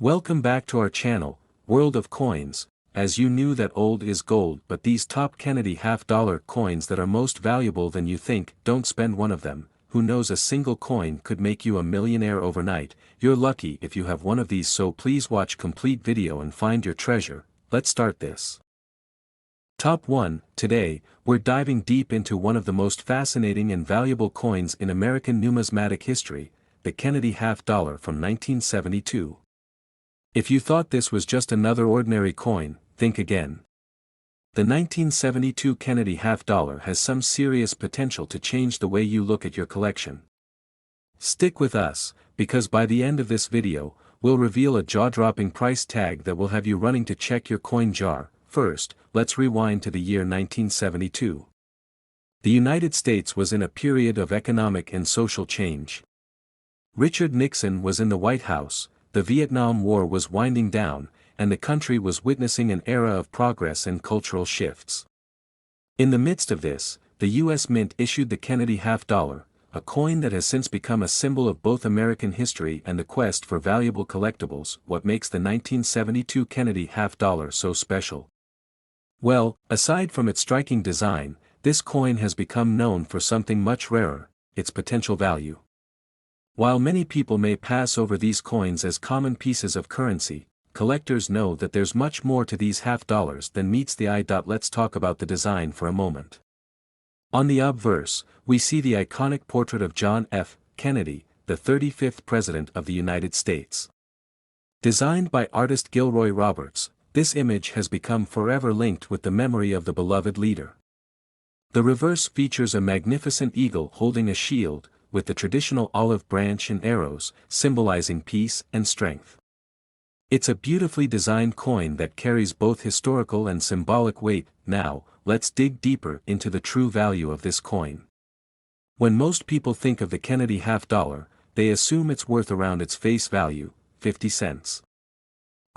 Welcome back to our channel, World of Coins. As you knew that old is gold, but these top Kennedy half-dollar coins that are most valuable than you think, don't spend one of them. Who knows, a single coin could make you a millionaire overnight. You're lucky if you have one of these, so please watch complete video and find your treasure. Let's start this. Top 1. Today, we're diving deep into one of the most fascinating and valuable coins in American numismatic history, the Kennedy half-dollar from 1972. If you thought this was just another ordinary coin, think again. The 1972 Kennedy half-dollar has some serious potential to change the way you look at your collection. Stick with us, because by the end of this video, we'll reveal a jaw-dropping price tag that will have you running to check your coin jar. First, let's rewind to the year 1972. The United States was in a period of economic and social change. Richard Nixon was in the White House. The Vietnam War was winding down, and the country was witnessing an era of progress and cultural shifts. In the midst of this, the U.S. Mint issued the Kennedy half-dollar, a coin that has since become a symbol of both American history and the quest for valuable collectibles. What makes the 1972 Kennedy half-dollar so special? Well, aside from its striking design, this coin has become known for something much rarer: its potential value. While many people may pass over these coins as common pieces of currency, collectors know that there's much more to these half-dollars than meets the eye. Let's talk about the design for a moment. On the obverse, we see the iconic portrait of John F. Kennedy, the 35th President of the United States. Designed by artist Gilroy Roberts, this image has become forever linked with the memory of the beloved leader. The reverse features a magnificent eagle holding a shield, with the traditional olive branch and arrows, symbolizing peace and strength. It's a beautifully designed coin that carries both historical and symbolic weight. Now, let's dig deeper into the true value of this coin. When most people think of the Kennedy half-dollar, they assume it's worth around its face value, 50 cents.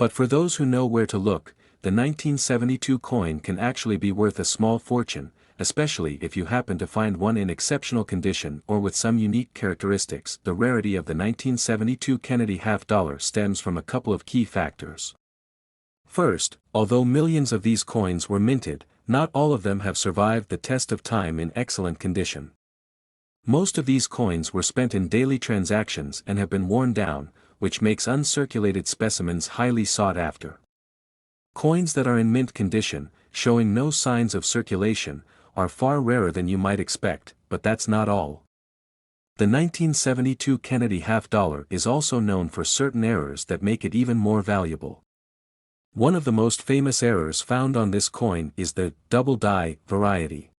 But for those who know where to look, the 1972 coin can actually be worth a small fortune, especially if you happen to find one in exceptional condition or with some unique characteristics. The rarity of the 1972 Kennedy half-dollar stems from a couple of key factors. First, although millions of these coins were minted, not all of them have survived the test of time in excellent condition. Most of these coins were spent in daily transactions and have been worn down, which makes uncirculated specimens highly sought after. Coins that are in mint condition, showing no signs of circulation, are far rarer than you might expect, but that's not all. The 1972 Kennedy half-dollar is also known for certain errors that make it even more valuable. One of the most famous errors found on this coin is the double die variety.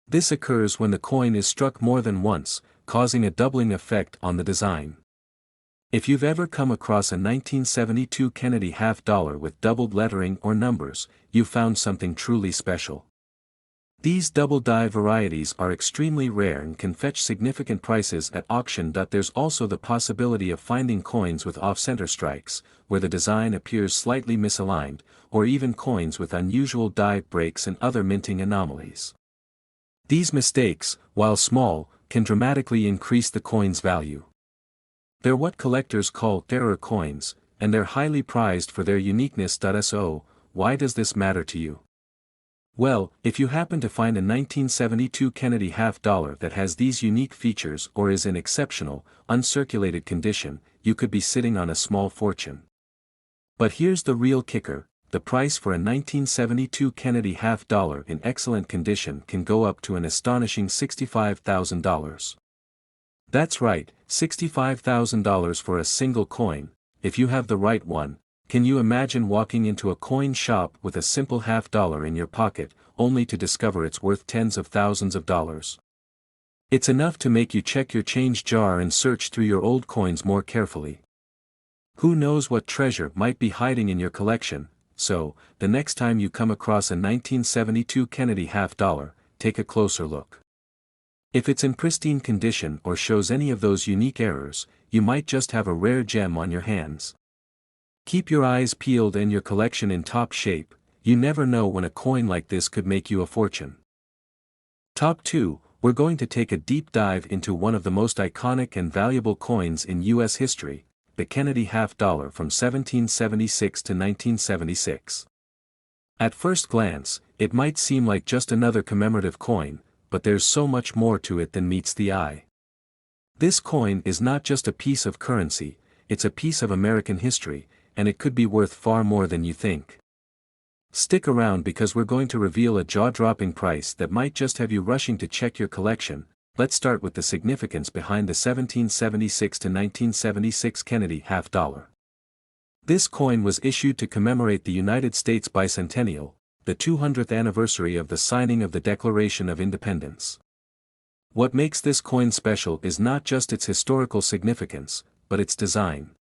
This occurs when the coin is struck more than once, causing a doubling effect on the design. If you've ever come across a 1972 Kennedy half-dollar with doubled lettering or numbers, you've found something truly special. These double die varieties are extremely rare and can fetch significant prices at auction. There's also the possibility of finding coins with off-center strikes, where the design appears slightly misaligned, or even coins with unusual die breaks and other minting anomalies. These mistakes, while small, can dramatically increase the coin's value. They're what collectors call error coins, and they're highly prized for their uniqueness. So, why does this matter to you? Well, if you happen to find a 1972 Kennedy half-dollar that has these unique features or is in exceptional, uncirculated condition, you could be sitting on a small fortune. But here's the real kicker: the price for a 1972 Kennedy half-dollar in excellent condition can go up to an astonishing $65,000. That's right, $65,000 for a single coin. If you have the right one. Can you imagine walking into a coin shop with a simple half-dollar in your pocket, only to discover it's worth tens of thousands of dollars? It's enough to make you check your change jar and search through your old coins more carefully. Who knows what treasure might be hiding in your collection? So, the next time you come across a 1972 Kennedy half-dollar, take a closer look. If it's in pristine condition or shows any of those unique errors, you might just have a rare gem on your hands. Keep your eyes peeled and your collection in top shape. You never know when a coin like this could make you a fortune. Top 2, we're going to take a deep dive into one of the most iconic and valuable coins in U.S. history, the Kennedy half dollar from 1776 to 1976. At first glance, it might seem like just another commemorative coin, but there's so much more to it than meets the eye. This coin is not just a piece of currency, it's a piece of American history, and it could be worth far more than you think. Stick around because we're going to reveal a jaw-dropping price that might just have you rushing to check your collection. Let's start with the significance behind the 1776 to 1976 Kennedy half dollar. This coin was issued to commemorate the United States bicentennial, the 200th anniversary of the signing of the Declaration of Independence. What makes this coin special is not just its historical significance, but its design.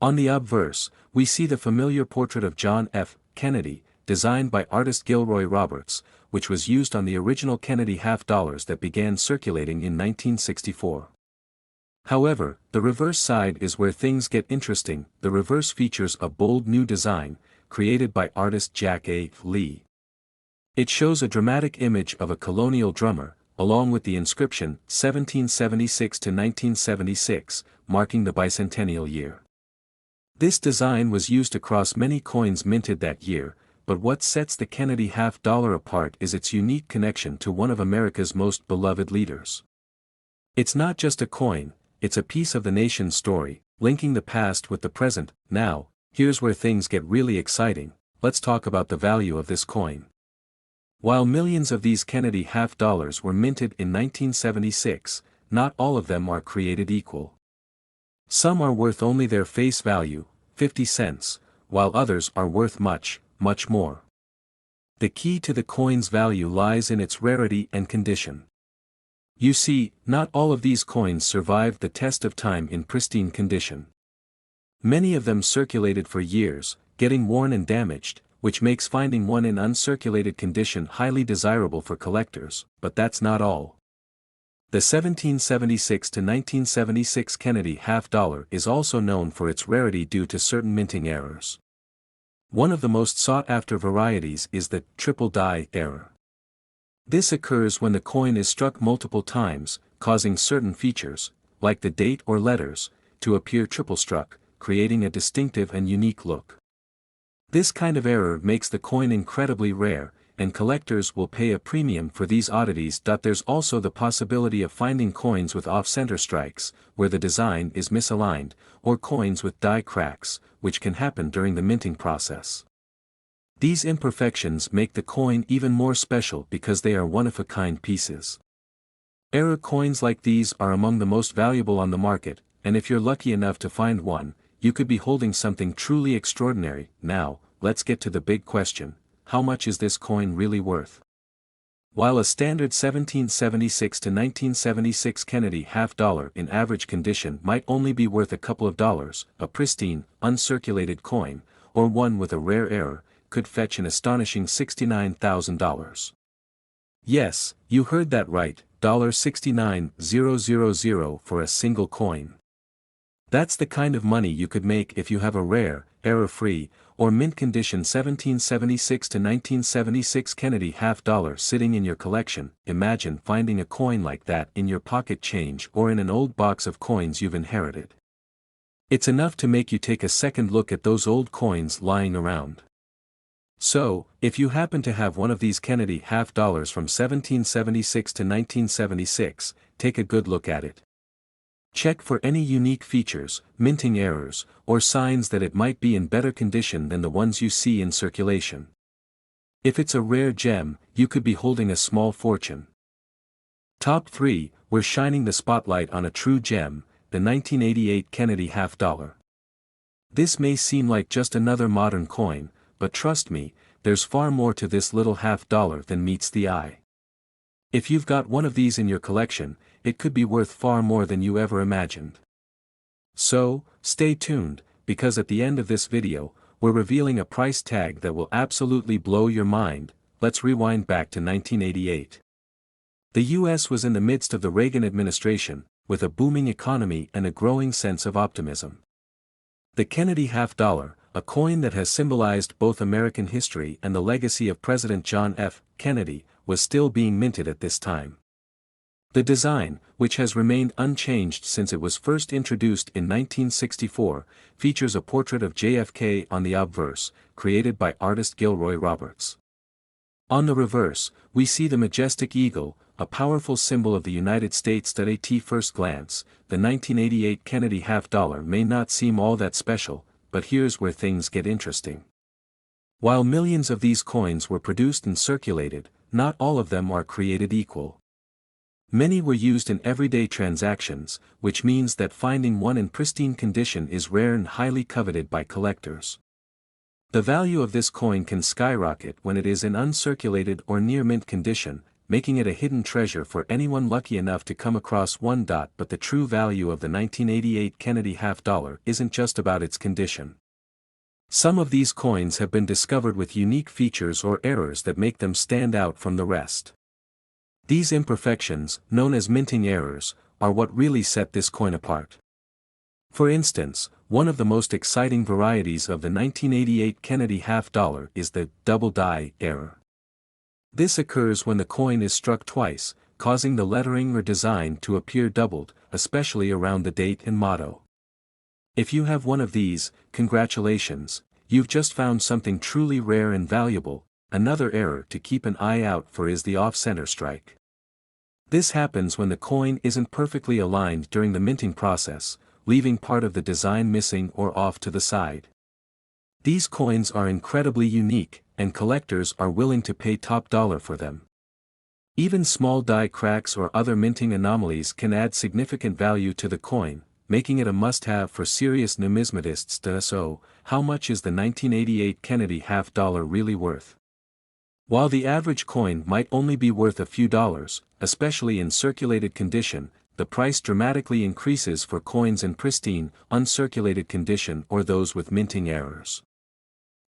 On the obverse, we see the familiar portrait of John F. Kennedy, designed by artist Gilroy Roberts, which was used on the original Kennedy half dollars that began circulating in 1964. However, the reverse side is where things get interesting. The reverse features a bold new design, created by artist Jack A. Lee. It shows a dramatic image of a colonial drummer, along with the inscription 1776 to 1976, marking the bicentennial year. This design was used across many coins minted that year, but what sets the Kennedy half dollar apart is its unique connection to one of America's most beloved leaders. It's not just a coin, it's a piece of the nation's story, linking the past with the present. Now, here's where things get really exciting. Let's talk about the value of this coin. While millions of these Kennedy half dollars were minted in 1976, not all of them are created equal. Some are worth only their face value, 50 cents, while others are worth much, much more. The key to the coin's value lies in its rarity and condition. You see, not all of these coins survived the test of time in pristine condition. Many of them circulated for years, getting worn and damaged, which makes finding one in uncirculated condition highly desirable for collectors, but that's not all. The 1776 to 1976 Kennedy half dollar is also known for its rarity due to certain minting errors. One of the most sought-after varieties is the triple die error. This occurs when the coin is struck multiple times, causing certain features, like the date or letters, to appear triple struck, creating a distinctive and unique look. This kind of error makes the coin incredibly rare, and collectors will pay a premium for these oddities. There's also the possibility of finding coins with off-center strikes, where the design is misaligned, or coins with die cracks, which can happen during the minting process. These imperfections make the coin even more special because they are one-of-a-kind pieces. Error coins like these are among the most valuable on the market, and if you're lucky enough to find one, you could be holding something truly extraordinary. Now, let's get to the big question: how much is this coin really worth? While a standard 1776 to 1976 Kennedy half dollar in average condition might only be worth a couple of dollars, a pristine, uncirculated coin, or one with a rare error, could fetch an astonishing $69,000. Yes, you heard that right, $69,000 for a single coin. That's the kind of money you could make if you have a rare, error-free, or mint-condition 1776 to 1976 Kennedy half dollar sitting in your collection. Imagine finding a coin like that in your pocket change or in an old box of coins you've inherited. It's enough to make you take a second look at those old coins lying around. So, if you happen to have one of these Kennedy half dollars from 1776 to 1976, take a good look at it. Check for any unique features, minting errors, or signs that it might be in better condition than the ones you see in circulation. If it's a rare gem, you could be holding a small fortune. Top 3, we're shining the spotlight on a true gem, the 1988 Kennedy half dollar. This may seem like just another modern coin, but trust me, there's far more to this little half dollar than meets the eye. If you've got one of these in your collection, it could be worth far more than you ever imagined. So, stay tuned, because at the end of this video, we're revealing a price tag that will absolutely blow your mind. Let's rewind back to 1988. The US was in the midst of the Reagan administration, with a booming economy and a growing sense of optimism. The Kennedy half dollar, a coin that has symbolized both American history and the legacy of President John F. Kennedy, was still being minted at this time. The design, which has remained unchanged since it was first introduced in 1964, features a portrait of JFK on the obverse, created by artist Gilroy Roberts. On the reverse, we see the majestic eagle, a powerful symbol of the United States. At first glance, the 1988 Kennedy half-dollar may not seem all that special, but here's where things get interesting. While millions of these coins were produced and circulated, not all of them are created equal. Many were used in everyday transactions, which means that finding one in pristine condition is rare and highly coveted by collectors. The value of this coin can skyrocket when it is in uncirculated or near mint condition, making it a hidden treasure for anyone lucky enough to come across one. But the true value of the 1988 Kennedy half-dollar isn't just about its condition. Some of these coins have been discovered with unique features or errors that make them stand out from the rest. These imperfections, known as minting errors, are what really set this coin apart. For instance, one of the most exciting varieties of the 1988 Kennedy half-dollar is the double die error. This occurs when the coin is struck twice, causing the lettering or design to appear doubled, especially around the date and motto. If you have one of these, congratulations, you've just found something truly rare and valuable. Another error to keep an eye out for is the off-center strike. This happens when the coin isn't perfectly aligned during the minting process, leaving part of the design missing or off to the side. These coins are incredibly unique, and collectors are willing to pay top dollar for them. Even small die cracks or other minting anomalies can add significant value to the coin, making it a must-have for serious numismatists. So, how much is the 1988 Kennedy half-dollar really worth? While the average coin might only be worth a few dollars, especially in circulated condition, the price dramatically increases for coins in pristine, uncirculated condition or those with minting errors.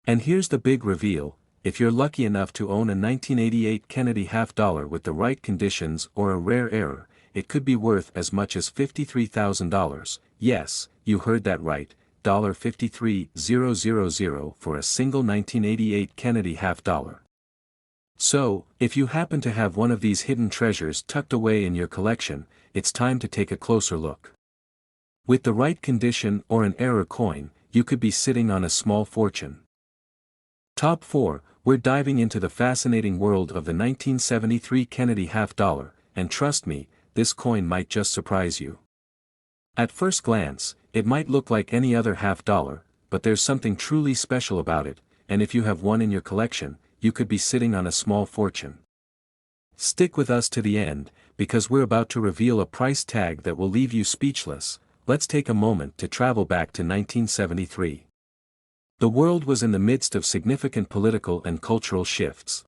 And here's the big reveal: if you're lucky enough to own a 1988 Kennedy half-dollar with the right conditions or a rare error, it could be worth as much as $53,000, yes, you heard that right, $53,000 for a single 1988 Kennedy half-dollar. So, if you happen to have one of these hidden treasures tucked away in your collection, it's time to take a closer look. With the right condition or an error coin, you could be sitting on a small fortune. Top 4, we're diving into the fascinating world of the 1973 Kennedy half-dollar, and trust me, this coin might just surprise you. At first glance, it might look like any other half-dollar, but there's something truly special about it, and if you have one in your collection, you could be sitting on a small fortune. Stick with us to the end, because we're about to reveal a price tag that will leave you speechless. Let's take a moment to travel back to 1973. The world was in the midst of significant political and cultural shifts.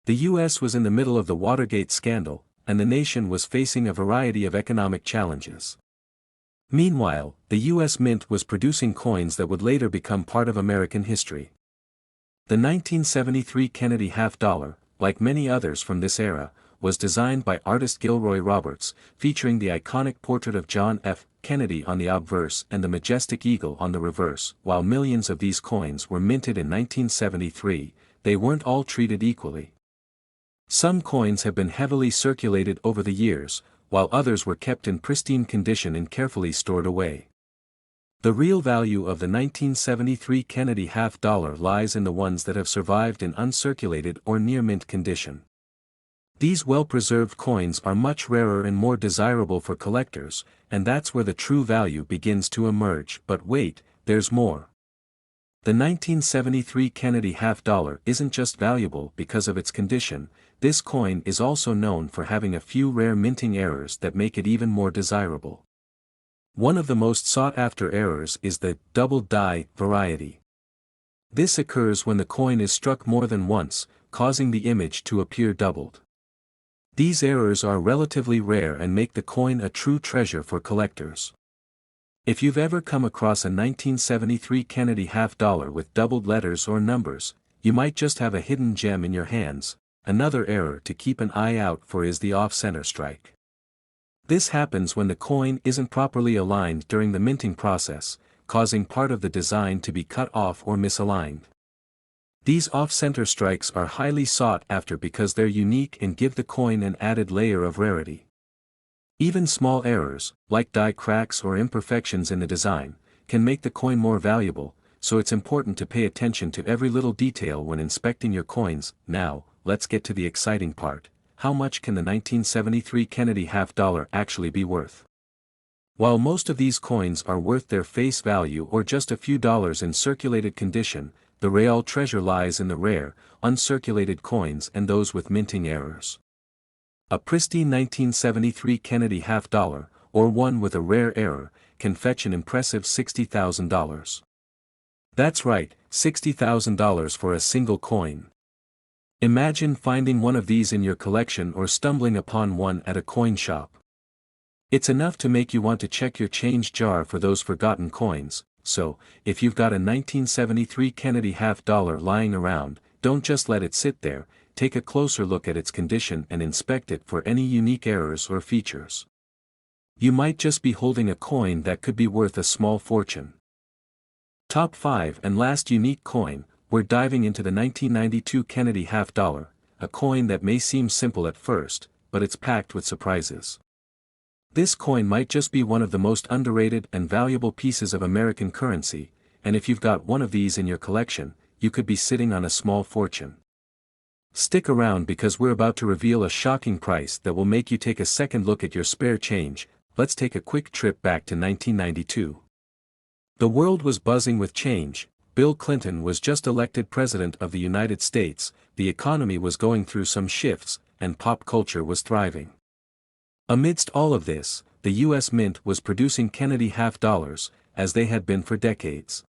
The U.S. was in the middle of the Watergate scandal, and the nation was facing a variety of economic challenges. Meanwhile, the U.S. Mint was producing coins that would later become part of American history. The 1973 Kennedy half-dollar, like many others from this era, was designed by artist Gilroy Roberts, featuring the iconic portrait of John F. Kennedy on the obverse and the majestic eagle on the reverse. While millions of these coins were minted in 1973, they weren't all treated equally. Some coins have been heavily circulated over the years, while others were kept in pristine condition and carefully stored away. The real value of the 1973 Kennedy half-dollar lies in the ones that have survived in uncirculated or near-mint condition. These well-preserved coins are much rarer and more desirable for collectors, and that's where the true value begins to emerge. But wait, there's more. The 1973 Kennedy half-dollar isn't just valuable because of its condition. This coin is also known for having a few rare minting errors that make it even more desirable. One of the most sought-after errors is the double die variety. This occurs when the coin is struck more than once, causing the image to appear doubled. These errors are relatively rare and make the coin a true treasure for collectors. If you've ever come across a 1973 Kennedy half-dollar with doubled letters or numbers, you might just have a hidden gem in your hands. Another error to keep an eye out for is the off-center strike. This happens when the coin isn't properly aligned during the minting process, causing part of the design to be cut off or misaligned. These off-center strikes are highly sought after because they're unique and give the coin an added layer of rarity. Even small errors, like die cracks or imperfections in the design, can make the coin more valuable, so it's important to pay attention to every little detail when inspecting your coins. Now, let's get to the exciting part. How much can the 1973 Kennedy half-dollar actually be worth? While most of these coins are worth their face value or just a few dollars in circulated condition, the real treasure lies in the rare, uncirculated coins and those with minting errors. A pristine 1973 Kennedy half-dollar, or one with a rare error, can fetch an impressive $60,000. That's right, $60,000 for a single coin. Imagine finding one of these in your collection or stumbling upon one at a coin shop. It's enough to make you want to check your change jar for those forgotten coins, so, if you've got a 1973 Kennedy half-dollar lying around, don't just let it sit there, take a closer look at its condition and inspect it for any unique errors or features. You might just be holding a coin that could be worth a small fortune. Top 5 and last unique coin, we're diving into the 1992 Kennedy half-dollar, a coin that may seem simple at first, but it's packed with surprises. This coin might just be one of the most underrated and valuable pieces of American currency, and if you've got one of these in your collection, you could be sitting on a small fortune. Stick around because we're about to reveal a shocking price that will make you take a second look at your spare change. Let's take a quick trip back to 1992. The world was buzzing with change. Bill Clinton was just elected President of the United States, the economy was going through some shifts, and pop culture was thriving. Amidst all of this, the U.S. Mint was producing Kennedy half-dollars, as they had been for decades.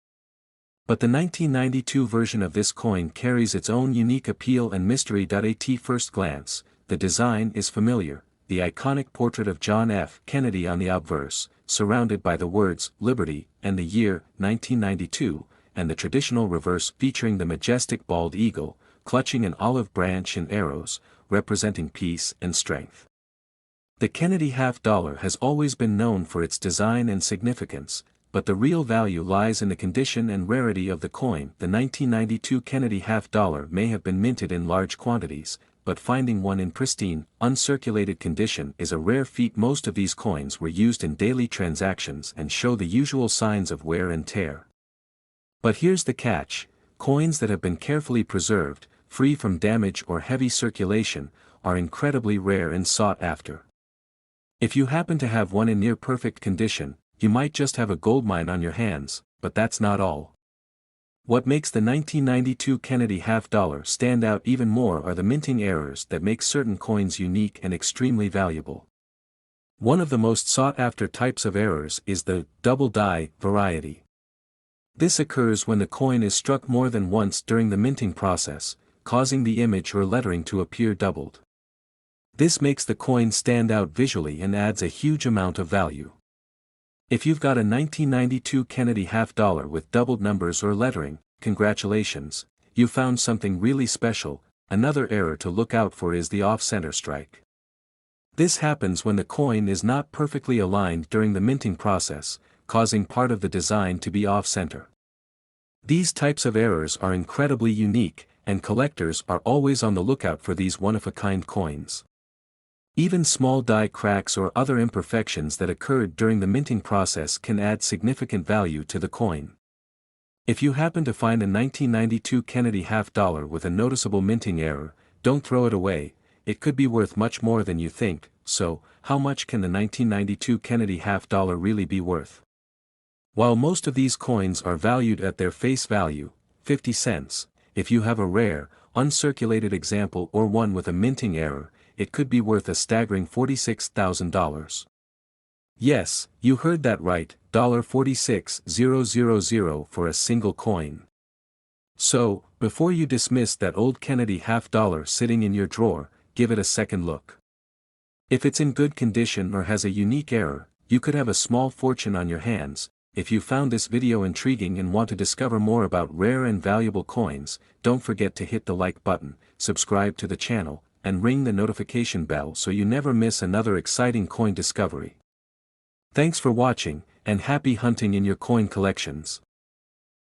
But the 1992 version of this coin carries its own unique appeal and mystery. At first glance, the design is familiar, the iconic portrait of John F. Kennedy on the obverse, surrounded by the words Liberty and the year 1992, and the traditional reverse featuring the majestic bald eagle, clutching an olive branch and arrows, representing peace and strength. The Kennedy half-dollar has always been known for its design and significance, but the real value lies in the condition and rarity of the coin. The 1992 Kennedy half-dollar may have been minted in large quantities, but finding one in pristine, uncirculated condition is a rare feat. Most of these coins were used in daily transactions and show the usual signs of wear and tear. But here's the catch: coins that have been carefully preserved, free from damage or heavy circulation, are incredibly rare and sought after. If you happen to have one in near-perfect condition, you might just have a goldmine on your hands, but that's not all. What makes the 1992 Kennedy half-dollar stand out even more are the minting errors that make certain coins unique and extremely valuable. One of the most sought-after types of errors is the double die variety. This occurs when the coin is struck more than once during the minting process, causing the image or lettering to appear doubled. This makes the coin stand out visually and adds a huge amount of value. If you've got a 1992 Kennedy half-dollar with doubled numbers or lettering, congratulations, you found something really special. Another error to look out for is the off-center strike. This happens when the coin is not perfectly aligned during the minting process, causing part of the design to be off-center. These types of errors are incredibly unique, and collectors are always on the lookout for these one-of-a-kind coins. Even small die cracks or other imperfections that occurred during the minting process can add significant value to the coin. If you happen to find a 1992 Kennedy half-dollar with a noticeable minting error, don't throw it away, it could be worth much more than you think. So, how much can the 1992 Kennedy half-dollar really be worth? While most of these coins are valued at their face value, 50 cents, if you have a rare, uncirculated example or one with a minting error, it could be worth a staggering $46,000. Yes, you heard that right, $46,000 for a single coin. So, before you dismiss that old Kennedy half-dollar sitting in your drawer, give it a second look. If it's in good condition or has a unique error, you could have a small fortune on your hands. If you found this video intriguing and want to discover more about rare and valuable coins, don't forget to hit the like button, subscribe to the channel, and ring the notification bell so you never miss another exciting coin discovery. Thanks for watching, and happy hunting in your coin collections.